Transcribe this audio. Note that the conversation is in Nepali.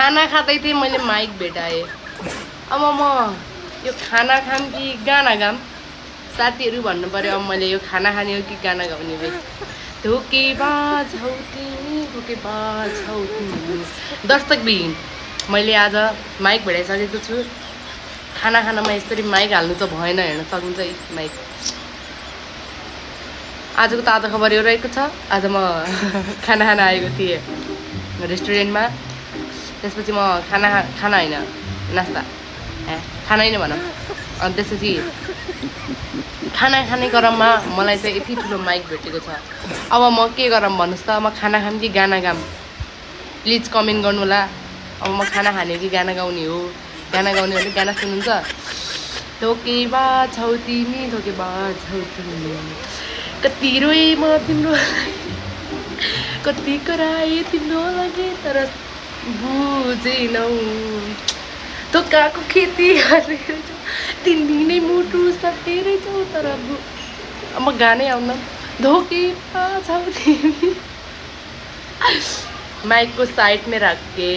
खाना खाँदै थिएँ मैले माइक भेटाएँ। अब म यो खाना खाम कि गाना गाम साथीहरू भन्नु पर्यो। अब मैले यो खाना खाने हो कि गाना गाउने भाइ। धोकेबाज हौ तिमी धोकेबाज हौ तिमी। दर्शकबिन मैले आज माइक भेटाइसकेको छु। खाना खानामा यसरी माइक हाल्नु त भएन, हेर्न सक्नुहुन्छ है माइक। आजको ताजा खबर यो रहेको छ। आज म खाना खान आएको थिएँ रेस्टुरेन्टमा। त्यसपछि म खाना होइन नास्ता खाना होइन भनौँ। अनि त्यसपछि खाना खाने क्रममा मलाई चाहिँ यति ठुलो माइक भेटेको छ। अब म के गरौँ भन्नुहोस् त। म खाना खाम कि गाना गाम प्लिज कमेन्ट गर्नु होला। अब म खाना खाने कि गाना गाउने हो। गाना गाउने भने गाना सुन्नुहुन्छ। धोकेबाज छौ तिमी धोकेबाज छौ तिमी कति रोए म तिम्रो कति कराए तिम्रो लागि तर बुझेनौ धोकाको खेती गरेर 3 दिनै मुटु सटेरैछौ तर अब म गानै आउन। धोकेबाज छौ तिमी माइक को साइड में रख के